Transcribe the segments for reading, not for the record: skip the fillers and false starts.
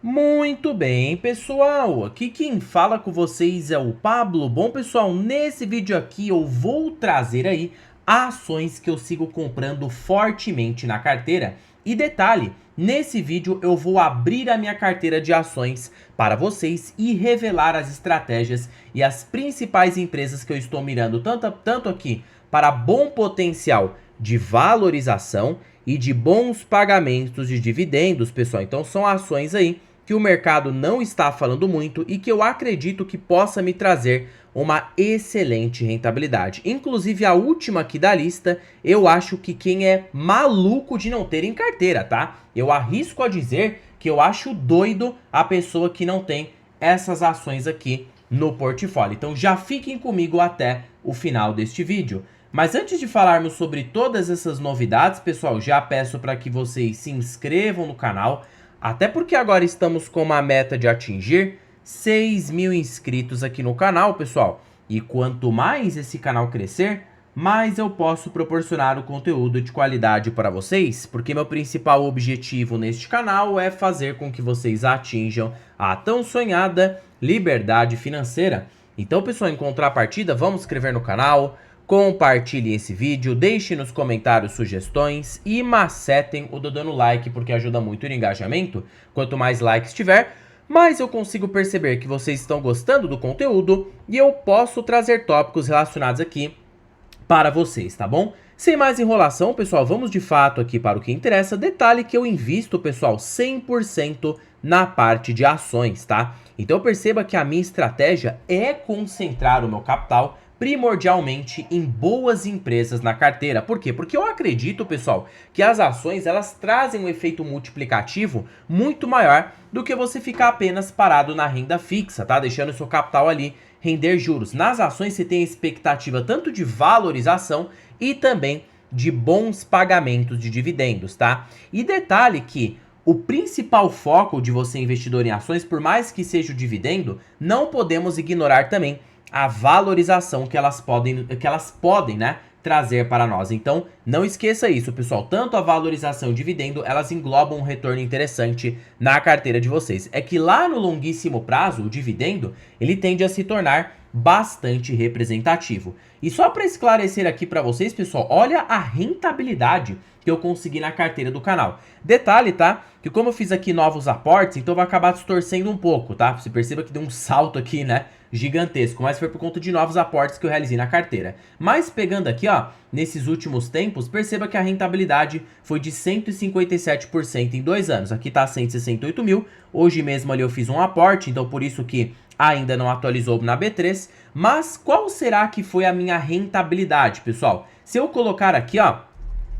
Muito bem, pessoal, aqui quem fala com vocês é o Pablo. Bom, pessoal, nesse vídeo aqui eu vou trazer aí ações que eu sigo comprando fortemente na carteira. E detalhe, nesse vídeo eu vou abrir a minha carteira de ações para vocês e revelar as estratégias e as principais empresas que eu estou mirando, tanto aqui para bom potencial de valorização e de bons pagamentos de dividendos, pessoal. Então são ações aí que o mercado não está falando muito e que eu acredito que possa me trazer uma excelente rentabilidade. Inclusive a última aqui da lista, eu acho que quem é maluco de não ter em carteira, tá? Eu arrisco a dizer que eu acho doido a pessoa que não tem essas ações aqui no portfólio. Então já fiquem comigo até o final deste vídeo. Mas antes de falarmos sobre todas essas novidades, pessoal, já peço para que vocês se inscrevam no canal, até porque agora estamos com uma meta de atingir 6.000 inscritos aqui no canal, pessoal. E quanto mais esse canal crescer, mais eu posso proporcionar o conteúdo de qualidade para vocês, porque meu principal objetivo neste canal é fazer com que vocês atinjam a tão sonhada liberdade financeira. Então, pessoal, em contrapartida, vamos se inscrever no canal, compartilhem esse vídeo, deixem nos comentários sugestões e macetem o dando like, porque ajuda muito no engajamento. Quanto mais likes tiver, mais eu consigo perceber que vocês estão gostando do conteúdo e eu posso trazer tópicos relacionados aqui para vocês, tá bom? Sem mais enrolação, pessoal, vamos de fato aqui para o que interessa. Detalhe que eu invisto, pessoal, 100% na parte de ações, tá? Então perceba que a minha estratégia é concentrar o meu capital primordialmente em boas empresas na carteira. Por quê? Porque eu acredito, pessoal, que as ações elas trazem um efeito multiplicativo muito maior do que você ficar apenas parado na renda fixa, tá? Deixando o seu capital ali render juros. Nas ações você tem a expectativa tanto de valorização e também de bons pagamentos de dividendos, tá? E detalhe que o principal foco de você investidor em ações, por mais que seja o dividendo, não podemos ignorar também a valorização que elas podem, né, trazer para nós. Então, não esqueça isso, pessoal. Tanto a valorização e o dividendo, elas englobam um retorno interessante na carteira de vocês. É que lá no longuíssimo prazo, o dividendo, ele tende a se tornar bastante representativo. E só para esclarecer aqui para vocês, pessoal, olha a rentabilidade que eu consegui na carteira do canal. Detalhe, tá? Que como eu fiz aqui novos aportes, então vai acabar distorcendo um pouco, tá? Você perceba que deu um salto aqui, né? Gigantesco, mas foi por conta de novos aportes que eu realizei na carteira. Mas pegando aqui, ó, nesses últimos tempos, perceba que a rentabilidade foi de 157% em 2 anos. Aqui tá 168 mil, hoje mesmo ali eu fiz um aporte, então por isso que ainda não atualizou na B3. Mas qual será que foi a minha rentabilidade, pessoal? Se eu colocar aqui, ó,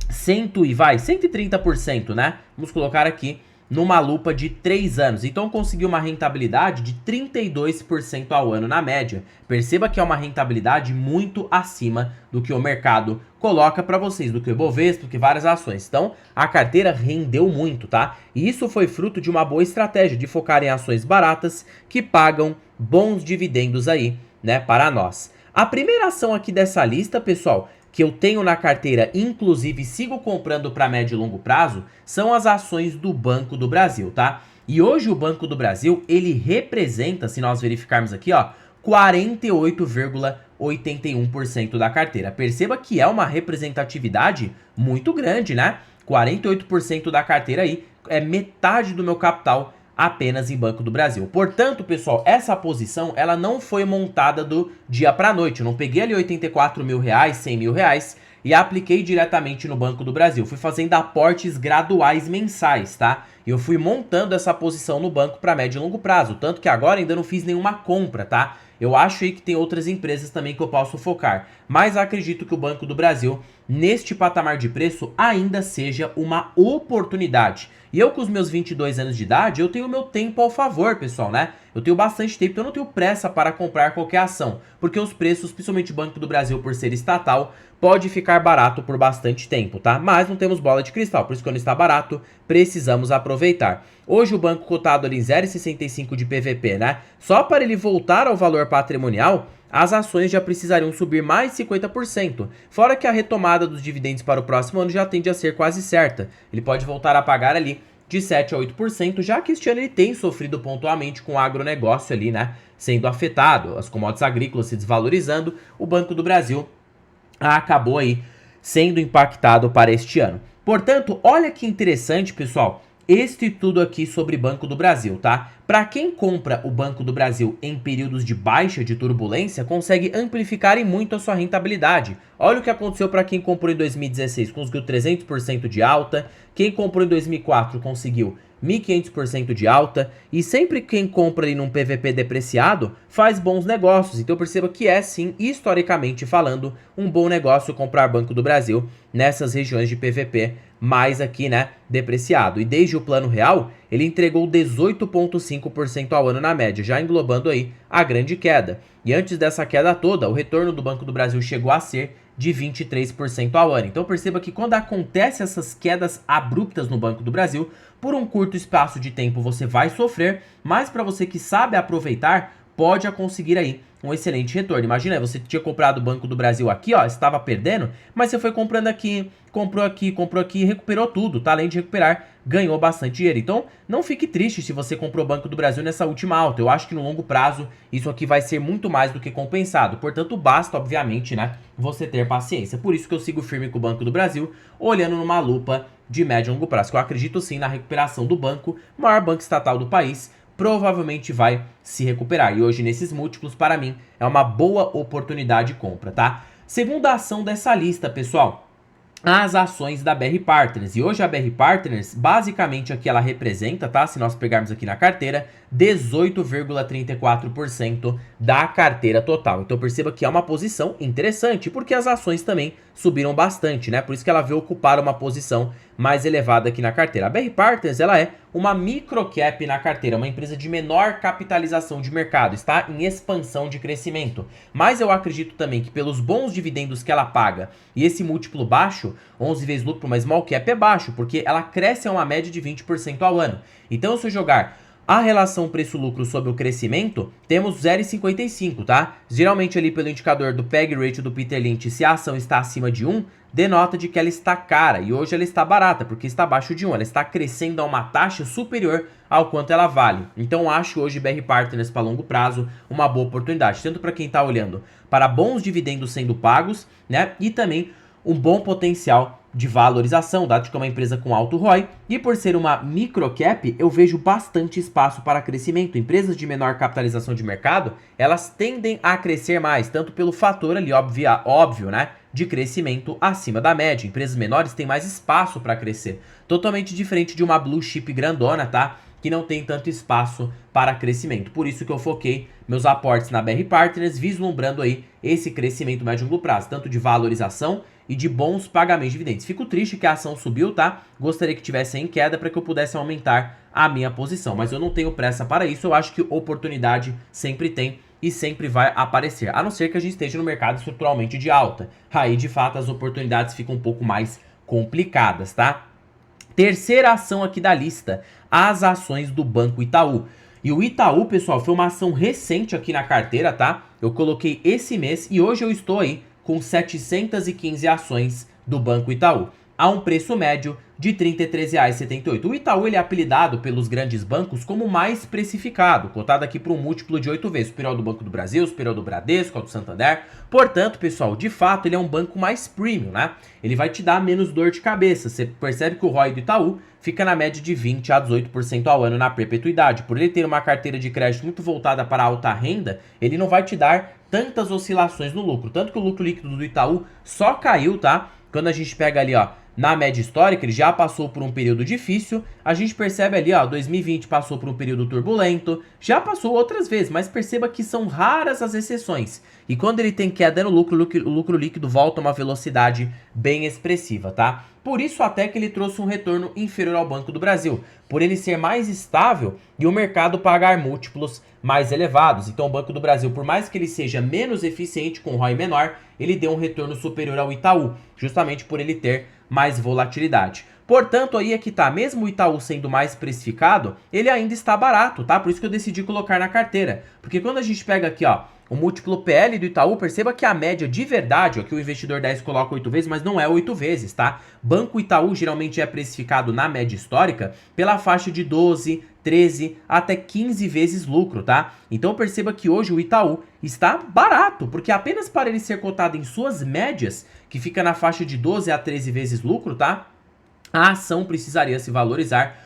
130%, né? Vamos colocar aqui numa lupa de 3 anos. Então consegui uma rentabilidade de 32% ao ano na média. Perceba que é uma rentabilidade muito acima do que o mercado coloca para vocês, do que o Ibovespa, do que várias ações. Então a carteira rendeu muito, tá? E isso foi fruto de uma boa estratégia de focar em ações baratas que pagam bons dividendos aí, né, para nós. A primeira ação aqui dessa lista, pessoal, que eu tenho na carteira, inclusive sigo comprando para médio e longo prazo, são as ações do Banco do Brasil, tá? E hoje o Banco do Brasil, ele representa, se nós verificarmos aqui, ó, 48,81% da carteira. Perceba que é uma representatividade muito grande, né? 48% da carteira aí é metade do meu capital apenas em Banco do Brasil. Portanto, pessoal, essa posição ela não foi montada do dia para a noite. Eu não peguei ali 84 mil reais, 100 mil reais e apliquei diretamente no Banco do Brasil. Fui fazendo aportes graduais mensais, tá? E eu fui montando essa posição no banco para médio e longo prazo. Tanto que agora ainda não fiz nenhuma compra, tá? Eu acho aí que tem outras empresas também que eu posso focar. Mas acredito que o Banco do Brasil, neste patamar de preço, ainda seja uma oportunidade. E eu com os meus 22 anos de idade, eu tenho o meu tempo ao favor, pessoal, né? Eu tenho bastante tempo, então eu não tenho pressa para comprar qualquer ação. Porque os preços, principalmente o Banco do Brasil, por ser estatal, pode ficar barato por bastante tempo, tá? Mas não temos bola de cristal, por isso que quando está barato, precisamos aproveitar. Hoje o banco cotado ali em 0,65 de PVP, né? Só para ele voltar ao valor patrimonial, as ações já precisariam subir mais de 50%. Fora que a retomada dos dividendos para o próximo ano já tende a ser quase certa. Ele pode voltar a pagar ali de 7 a 8%, já que este ano ele tem sofrido pontualmente com o agronegócio ali, né, sendo afetado, as commodities agrícolas se desvalorizando, o Banco do Brasil acabou aí sendo impactado para este ano. Portanto, olha que interessante, pessoal, este tudo aqui sobre Banco do Brasil, tá? Para quem compra o Banco do Brasil em períodos de baixa, de turbulência, consegue amplificar em muito a sua rentabilidade. Olha o que aconteceu para quem comprou em 2016, conseguiu 300% de alta, quem comprou em 2004 conseguiu 1.500% de alta, e sempre quem compra ali num PVP depreciado faz bons negócios. Então perceba que é sim, historicamente falando, um bom negócio comprar Banco do Brasil nessas regiões de PVP mais aqui, né, depreciado. E desde o Plano Real, ele entregou 18,5% ao ano na média, já englobando aí a grande queda. E antes dessa queda toda, o retorno do Banco do Brasil chegou a ser de 23% ao ano. Então perceba que quando acontecem essas quedas abruptas no Banco do Brasil, por um curto espaço de tempo você vai sofrer, mas para você que sabe aproveitar, pode conseguir aí um excelente retorno. Imagina, você tinha comprado o Banco do Brasil aqui, ó, estava perdendo, mas você foi comprando aqui, comprou aqui, recuperou tudo, tá? Além de recuperar, ganhou bastante dinheiro. Então, não fique triste se você comprou o Banco do Brasil nessa última alta. Eu acho que no longo prazo, isso aqui vai ser muito mais do que compensado. Portanto, basta, obviamente, né, você ter paciência. Por isso que eu sigo firme com o Banco do Brasil, olhando numa lupa de médio e longo prazo, que eu acredito sim na recuperação do banco, maior banco estatal do país, provavelmente vai se recuperar. E hoje, nesses múltiplos, para mim, é uma boa oportunidade de compra, tá? Segunda ação dessa lista, pessoal, as ações da BR Partners. E hoje a BR Partners, basicamente aqui ela representa, tá? Se nós pegarmos aqui na carteira, 18,34% da carteira total. Então perceba que é uma posição interessante, porque as ações também subiram bastante, né? Por isso que ela veio ocupar uma posição mais elevada aqui na carteira. A BR Partners, ela é uma microcap na carteira, uma empresa de menor capitalização de mercado, está em expansão de crescimento. Mas eu acredito também que pelos bons dividendos que ela paga e esse múltiplo baixo, 11 vezes lucro para uma small cap é baixo, porque ela cresce a uma média de 20% ao ano. Então se eu jogar a relação preço-lucro sobre o crescimento, temos 0,55, tá? Geralmente ali pelo indicador do PEG Ratio do Peter Lynch, se a ação está acima de 1, denota de que ela está cara, e hoje ela está barata, porque está abaixo de 1, ela está crescendo a uma taxa superior ao quanto ela vale. Então acho hoje BR Partners para longo prazo uma boa oportunidade, tanto para quem está olhando para bons dividendos sendo pagos, né, e também um bom potencial de valorização, dado que é uma empresa com alto ROI, e por ser uma microcap, eu vejo bastante espaço para crescimento. Empresas de menor capitalização de mercado, elas tendem a crescer mais, tanto pelo fator ali, óbvio, né, de crescimento acima da média. Empresas menores têm mais espaço para crescer, totalmente diferente de uma blue chip grandona, tá, que não tem tanto espaço para crescimento. Por isso que eu foquei meus aportes na BR Partners, vislumbrando aí esse crescimento médio e longo prazo, tanto de valorização e de bons pagamentos de dividendos. Fico triste que a ação subiu, tá? Gostaria que tivesse em queda para que eu pudesse aumentar a minha posição, mas eu não tenho pressa para isso. Eu acho que oportunidade sempre tem e sempre vai aparecer, a não ser que a gente esteja no mercado estruturalmente de alta. Aí, de fato, as oportunidades ficam um pouco mais complicadas, tá? Terceira ação aqui da lista, as ações do Banco Itaú. E o Itaú, pessoal, foi uma ação recente aqui na carteira, tá? Eu coloquei esse mês e hoje eu estou aí com 715 ações do Banco Itaú, a um preço médio de R$ 33,78. O Itaú ele é apelidado pelos grandes bancos como mais precificado, cotado aqui por um múltiplo de 8 vezes, superior ao do Banco do Brasil, superior ao do Bradesco, ao do Santander. Portanto, pessoal, de fato ele é um banco mais premium, né? Ele vai te dar menos dor de cabeça. Você percebe que o ROI do Itaú fica na média de 20 a 18% ao ano na perpetuidade. Por ele ter uma carteira de crédito muito voltada para a alta renda, ele não vai te dar tantas oscilações no lucro. Tanto que o lucro líquido do Itaú só caiu, tá? Quando a gente pega ali, ó, na média histórica, ele já passou por um período difícil, a gente percebe ali, ó, 2020 passou por um período turbulento, já passou outras vezes, mas perceba que são raras as exceções. E quando ele tem queda no lucro, o lucro líquido volta a uma velocidade bem expressiva, tá? Por isso até que ele trouxe um retorno inferior ao Banco do Brasil, por ele ser mais estável e o mercado pagar múltiplos mais elevados. Então o Banco do Brasil, por mais que ele seja menos eficiente com ROI menor, ele deu um retorno superior ao Itaú, justamente por ele ter mais volatilidade. Portanto, aí é que tá, mesmo o Itaú sendo mais precificado, ele ainda está barato, tá? Por isso que eu decidi colocar na carteira. Porque quando a gente pega aqui, ó, o múltiplo PL do Itaú, perceba que a média de verdade, aqui o investidor 10 coloca 8 vezes, mas não é 8 vezes, tá? Banco Itaú geralmente é precificado na média histórica pela faixa de 12, 13 até 15 vezes lucro, tá? Então perceba que hoje o Itaú está barato, porque apenas para ele ser cotado em suas médias, que fica na faixa de 12 a 13 vezes lucro, tá? A ação precisaria se valorizar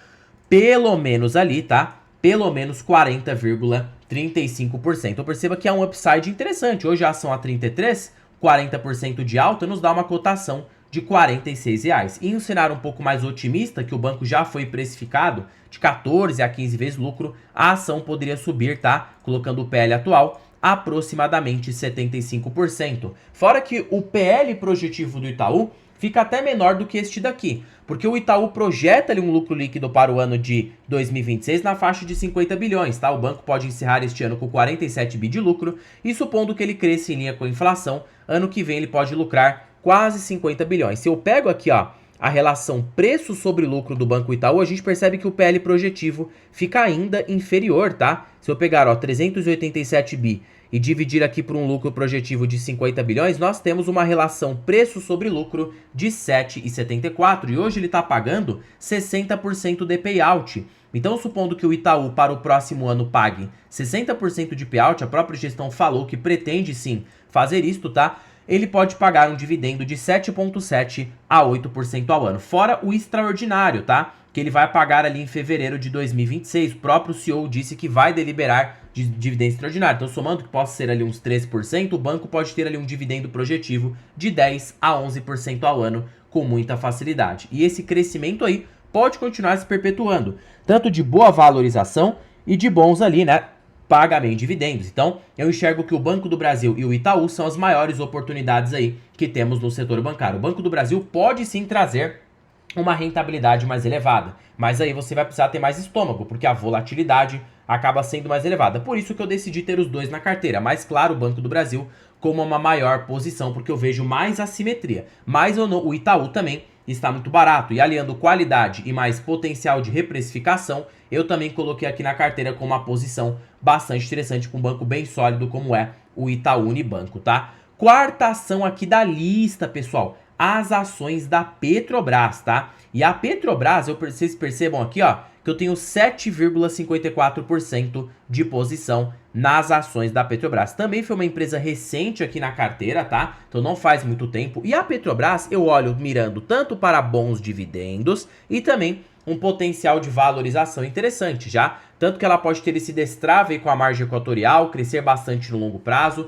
pelo menos ali, tá? Pelo menos 40,35%. Então perceba que é um upside interessante. Hoje a ação a 33, 40% de alta nos dá uma cotação de R$ 46. E em um cenário um pouco mais otimista, que o banco já foi precificado de 14 a 15 vezes lucro, a ação poderia subir, tá? Colocando o PL atual, aproximadamente 75%. Fora que o PL projetivo do Itaú fica até menor do que este daqui, porque o Itaú projeta ali um lucro líquido para o ano de 2026 na faixa de 50 bilhões, tá? O banco pode encerrar este ano com 47 bi de lucro e supondo que ele cresça em linha com a inflação, ano que vem ele pode lucrar quase 50 bilhões. Se eu pego aqui, ó, a relação preço sobre lucro do Banco Itaú, a gente percebe que o PL projetivo fica ainda inferior, tá? Se eu pegar, ó, 387 bi e dividir aqui por um lucro projetivo de 50 bilhões, nós temos uma relação preço sobre lucro de 7,74 e hoje ele está pagando 60% de payout. Então, supondo que o Itaú para o próximo ano pague 60% de payout, a própria gestão falou que pretende sim fazer isto, tá? Ele pode pagar um dividendo de 7,7% a 8% ao ano, fora o extraordinário, tá? Que ele vai pagar ali em fevereiro de 2026. O próprio CEO disse que vai deliberar de dividendo extraordinário. Então, somando que possa ser ali uns 13%, o banco pode ter ali um dividendo projetivo de 10 a 11% ao ano com muita facilidade. E esse crescimento aí pode continuar se perpetuando, tanto de boa valorização e de bons ali, né, pagamento de dividendos. Então, eu enxergo que o Banco do Brasil e o Itaú são as maiores oportunidades aí que temos no setor bancário. O Banco do Brasil pode sim trazer uma rentabilidade mais elevada, mas aí você vai precisar ter mais estômago, porque a volatilidade acaba sendo mais elevada. Por isso que eu decidi ter os dois na carteira. Mas claro, o Banco do Brasil como uma maior posição, porque eu vejo mais assimetria. Mas o Itaú também está muito barato, e aliando qualidade e mais potencial de reprecificação, eu também coloquei aqui na carteira com uma posição bastante interessante, com um banco bem sólido como é o Itaú Unibanco, tá? Quarta ação aqui da lista, pessoal, as ações da Petrobras, tá? E a Petrobras, vocês percebam aqui, ó, que eu tenho 7,54% de posição nas ações da Petrobras. Também foi uma empresa recente aqui na carteira, tá? Então não faz muito tempo. E a Petrobras eu olho mirando tanto para bons dividendos e também um potencial de valorização interessante, já. Tanto que ela pode ter esse destrave com a margem equatorial, crescer bastante no longo prazo,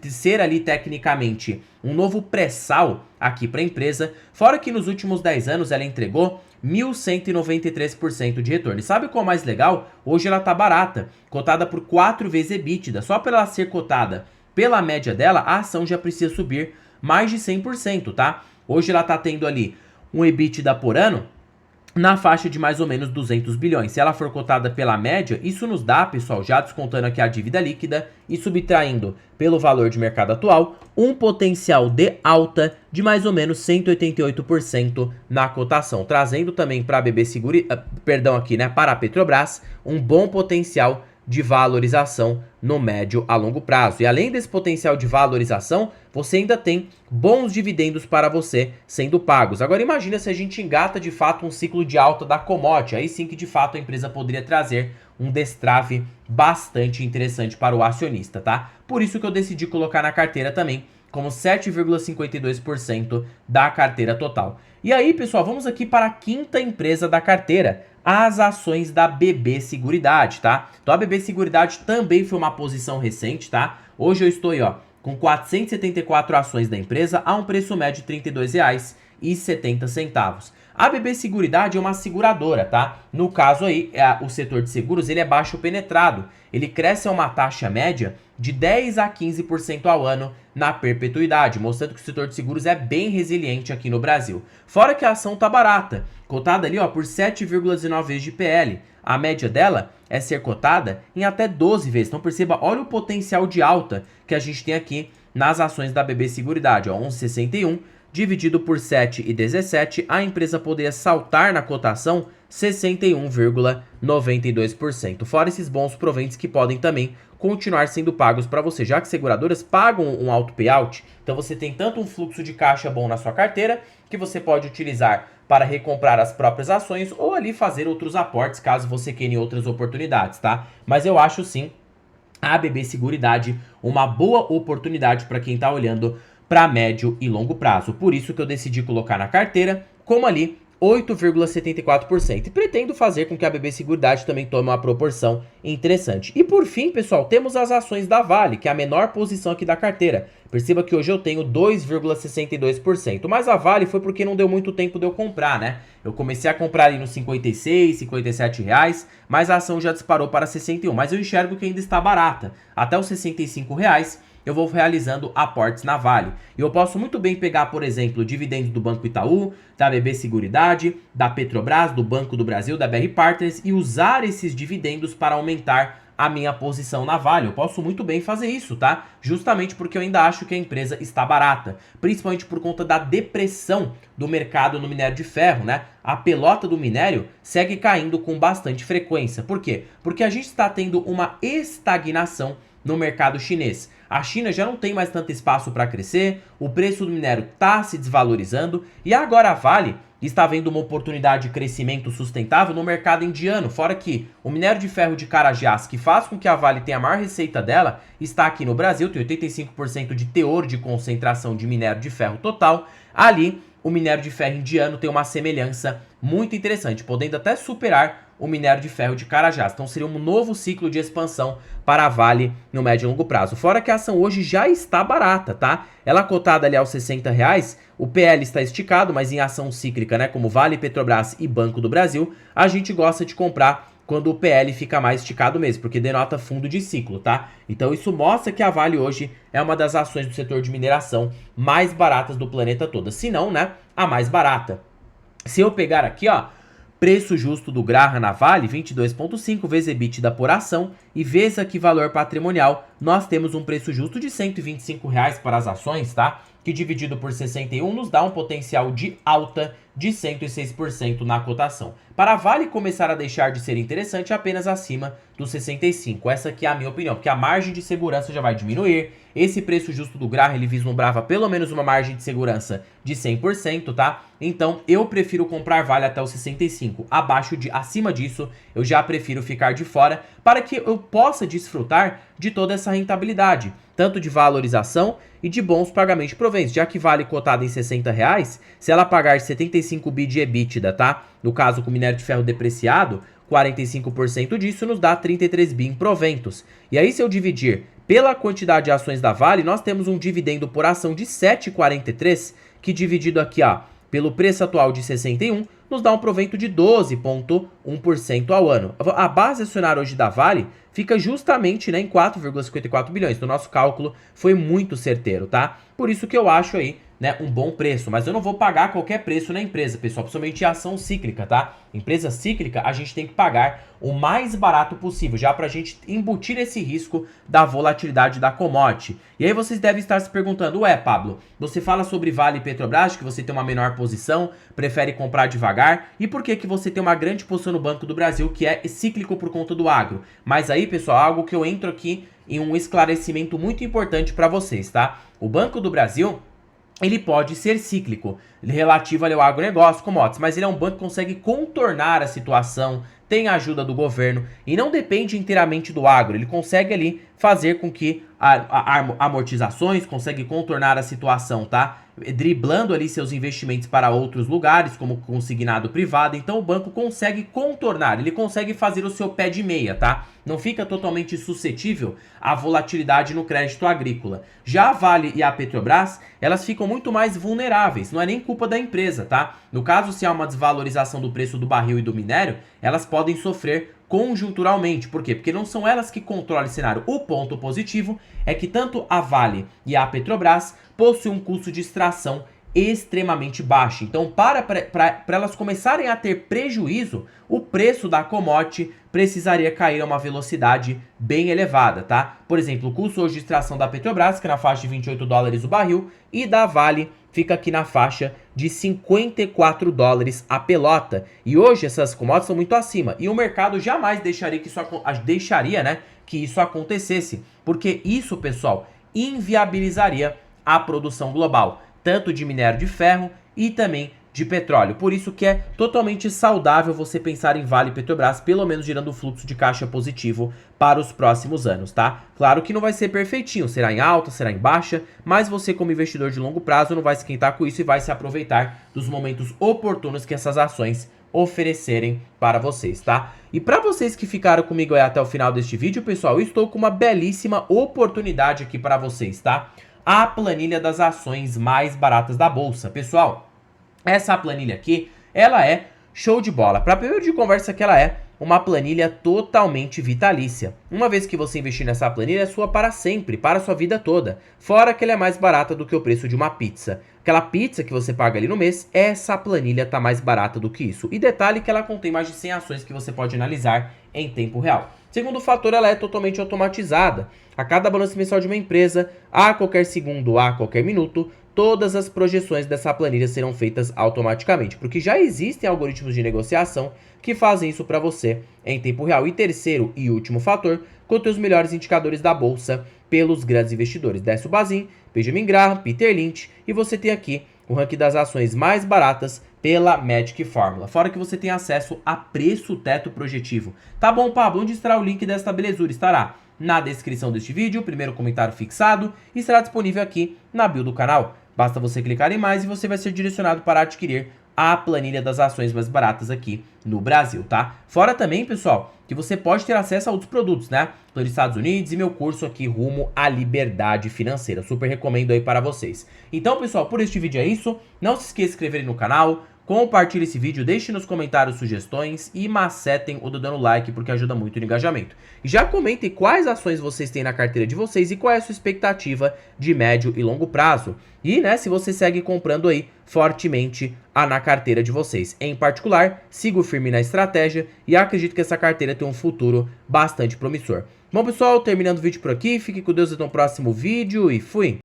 ser ali tecnicamente um novo pré-sal aqui para a empresa. Fora que nos últimos 10 anos ela entregou 1.193% de retorno. E sabe qual é o mais legal? Hoje ela tá barata, cotada por 4 vezes EBITDA. Só para ela ser cotada pela média dela, a ação já precisa subir mais de 100%, tá? Hoje ela tá tendo ali um EBITDA por ano na faixa de mais ou menos 200 bilhões. Se ela for cotada pela média, isso nos dá, pessoal, já descontando aqui a dívida líquida e subtraindo pelo valor de mercado atual, um potencial de alta de mais ou menos 188% na cotação, trazendo também para a BB perdão, aqui, né, para a Petrobras, um bom potencial de valorização no médio a longo prazo. E além desse potencial de valorização, você ainda tem bons dividendos para você sendo pagos. Agora imagina se a gente engata de fato um ciclo de alta da commodity, aí sim que de fato a empresa poderia trazer um destrave bastante interessante para o acionista, tá? Por isso que eu decidi colocar na carteira também como 7,52% da carteira total. E aí, pessoal, vamos aqui para a quinta empresa da carteira, as ações da BB Seguridade, tá? Então a BB Seguridade também foi uma posição recente, tá? Hoje eu estou aí, ó, com 474 ações da empresa a um preço médio de R$ 32,70. A BB Seguridade é uma seguradora, tá? No caso aí, o setor de seguros, ele é baixo penetrado. Ele cresce a uma taxa média de 10 a 15% ao ano na perpetuidade, mostrando que o setor de seguros é bem resiliente aqui no Brasil. Fora que a ação tá barata, cotada ali, ó, por 7,19 vezes de PL. A média dela é ser cotada em até 12 vezes. Então perceba, olha o potencial de alta que a gente tem aqui nas ações da BB Seguridade, ó, 11,61, dividido por 7,17, a empresa poderia saltar na cotação 61,92%. Fora esses bons proventos que podem também continuar sendo pagos para você, já que seguradoras pagam um alto payout, então você tem tanto um fluxo de caixa bom na sua carteira, que você pode utilizar para recomprar as próprias ações ou ali fazer outros aportes, caso você queira em outras oportunidades, tá? Mas eu acho sim a BB Seguridade uma boa oportunidade para quem está olhando para médio e longo prazo. Por isso que eu decidi colocar na carteira como ali 8,74%. E pretendo fazer com que a BB Seguridade também tome uma proporção interessante. E por fim, pessoal, temos as ações da Vale, que é a menor posição aqui da carteira. Perceba que hoje eu tenho 2,62%. Mas a Vale foi porque não deu muito tempo de eu comprar, né? Eu comecei a comprar ali nos 56, 57 reais, mas a ação já disparou para 61. Mas eu enxergo que ainda está barata. Até os 65 reais eu vou realizando aportes na Vale. E eu posso muito bem pegar, por exemplo, dividendos do Banco Itaú, da BB Seguridade, da Petrobras, do Banco do Brasil, da BR Partners e usar esses dividendos para aumentar a minha posição na Vale. Eu posso muito bem fazer isso, tá? Justamente porque eu ainda acho que a empresa está barata, principalmente por conta da depressão do mercado no minério de ferro, né? A pelota do minério segue caindo com bastante frequência. Por quê? Porque a gente está tendo uma estagnação no mercado chinês. A China já não tem mais tanto espaço para crescer, o preço do minério está se desvalorizando e agora a Vale está vendo uma oportunidade de crescimento sustentável no mercado indiano, fora que o minério de ferro de Carajás, que faz com que a Vale tenha a maior receita dela, está aqui no Brasil, tem 85% de teor de concentração de minério de ferro total. Ali, o minério de ferro indiano tem uma semelhança muito interessante, podendo até superar o minério de ferro de Carajás. Então seria um novo ciclo de expansão para a Vale no médio e longo prazo. Fora que a ação hoje já está barata, tá? Ela cotada ali aos 60 reais, o PL está esticado, mas em ação cíclica, né, como Vale, Petrobras e Banco do Brasil, a gente gosta de comprar quando o PL fica mais esticado mesmo, porque denota fundo de ciclo, tá? Então isso mostra que a Vale hoje é uma das ações do setor de mineração mais baratas do planeta todo, se não, né, a mais barata. Se eu pegar aqui, ó, preço justo do Graham na Vale, 22,5 vezes EBITDA por ação e vezes aqui valor patrimonial, nós temos um preço justo de R$ 125 reais para as ações, tá? Que dividido por 61 nos dá um potencial de alta de 106% na cotação. Para a Vale começar a deixar de ser interessante apenas acima dos 65. Essa aqui é a minha opinião, porque a margem de segurança já vai diminuir. Esse preço justo do Graham, ele vislumbrava pelo menos uma margem de segurança de 100%, tá? Então, eu prefiro comprar Vale até os 65. Acima disso, eu já prefiro ficar de fora para que eu possa desfrutar de toda essa rentabilidade, tanto de valorização e de bons pagamentos de proventos, já que Vale cotada em 60 reais, se ela pagar 75 bi de EBITDA, tá? No caso, com minério de ferro depreciado, 45% disso nos dá 33 bi em proventos. E aí, se eu dividir pela quantidade de ações da Vale, nós temos um dividendo por ação de 7,43, que dividido aqui, ó, pelo preço atual de 61, nos dá um provento de 12,1% ao ano. A base acionária hoje da Vale fica justamente, né, em 4,54 bilhões. Então, nosso cálculo foi muito certeiro, tá? Por isso que eu acho aí, né, um bom preço. Mas eu não vou pagar qualquer preço na empresa, pessoal, principalmente em ação cíclica, tá? Empresa cíclica, a gente tem que pagar o mais barato possível, já pra gente embutir esse risco da volatilidade da commodity. E aí vocês devem estar se perguntando, ué, Pablo, você fala sobre Vale e Petrobras, que você tem uma menor posição, prefere comprar devagar, e por que que você tem uma grande posição no Banco do Brasil, que é cíclico por conta do agro? Mas aí, pessoal, algo que eu entro aqui em um esclarecimento muito importante para vocês, tá? O Banco do Brasil, ele pode ser cíclico, relativo ao agronegócio, commodities, mas ele é um banco que consegue contornar a situação, tem a ajuda do governo e não depende inteiramente do agro. Ele consegue ali fazer com que amortizações, consegue contornar a situação, tá? Driblando ali seus investimentos para outros lugares, como consignado privado. Então o banco consegue contornar, ele consegue fazer o seu pé de meia, tá? Não fica totalmente suscetível à volatilidade no crédito agrícola. Já a Vale e a Petrobras, elas ficam muito mais vulneráveis, não é nem culpa da empresa, tá? No caso, se há uma desvalorização do preço do barril e do minério, elas podem sofrer conjunturalmente. Por quê? Porque não são elas que controlam o cenário. O ponto positivo é que tanto a Vale e a Petrobras possuem um custo de extração extremamente baixa. Então, para elas começarem a ter prejuízo, o preço da commodity precisaria cair a uma velocidade bem elevada, tá? Por exemplo, o custo hoje de extração da Petrobras, que é na faixa de 28 dólares o barril, e da Vale fica aqui na faixa de 54 dólares a pelota. E hoje essas commodities são muito acima. E o mercado jamais deixaria que isso acontecesse. Porque isso, pessoal, inviabilizaria a produção global, tanto de minério de ferro e também de petróleo. Por isso que é totalmente saudável você pensar em Vale e Petrobras, pelo menos gerando um fluxo de caixa positivo para os próximos anos, tá? Claro que não vai ser perfeitinho, será em alta, será em baixa, mas você como investidor de longo prazo não vai se esquentar com isso e vai se aproveitar dos momentos oportunos que essas ações oferecerem para vocês, tá? E para vocês que ficaram comigo aí até o final deste vídeo, pessoal, eu estou com uma belíssima oportunidade aqui para vocês, tá? A planilha das ações mais baratas da bolsa. Pessoal, essa planilha aqui, ela é show de bola. Para primeiro de conversa que ela é uma planilha totalmente vitalícia. Uma vez que você investir nessa planilha, é sua para sempre, para a sua vida toda. Fora que ela é mais barata do que o preço de uma pizza. Aquela pizza que você paga ali no mês, essa planilha tá mais barata do que isso. E detalhe que ela contém mais de 100 ações que você pode analisar em tempo real. Segundo fator, ela é totalmente automatizada. A cada balanço mensal de uma empresa, a qualquer segundo, a qualquer minuto, todas as projeções dessa planilha serão feitas automaticamente, porque já existem algoritmos de negociação que fazem isso para você em tempo real. E terceiro e último fator, contém os melhores indicadores da bolsa pelos grandes investidores. Décio Bazin, Benjamin Graham, Peter Lynch, e você tem aqui o ranking das ações mais baratas pela Magic Formula. Fora que você tem acesso a preço teto projetivo. Tá bom, Pablo, onde estará o link desta belezura? Estará na descrição deste vídeo, primeiro comentário fixado, e estará disponível aqui na bio do canal. Basta você clicar em mais e você vai ser direcionado para adquirir a planilha das ações mais baratas aqui no Brasil, tá? Fora também, pessoal, que você pode ter acesso a outros produtos, né? Dos Estados Unidos e meu curso aqui rumo à liberdade financeira. Super recomendo aí para vocês. Então, pessoal, por este vídeo é isso. Não se esqueça de se inscrever no canal, compartilhe esse vídeo, deixe nos comentários sugestões e macetem o dedo no like porque ajuda muito no engajamento. E já comentem quais ações vocês têm na carteira de vocês e qual é a sua expectativa de médio e longo prazo. E, né, se você segue comprando aí fortemente na carteira de vocês. Em particular, sigo firme na estratégia e acredito que essa carteira tem um futuro bastante promissor. Bom, pessoal, terminando o vídeo por aqui, fique com Deus até o próximo vídeo e fui!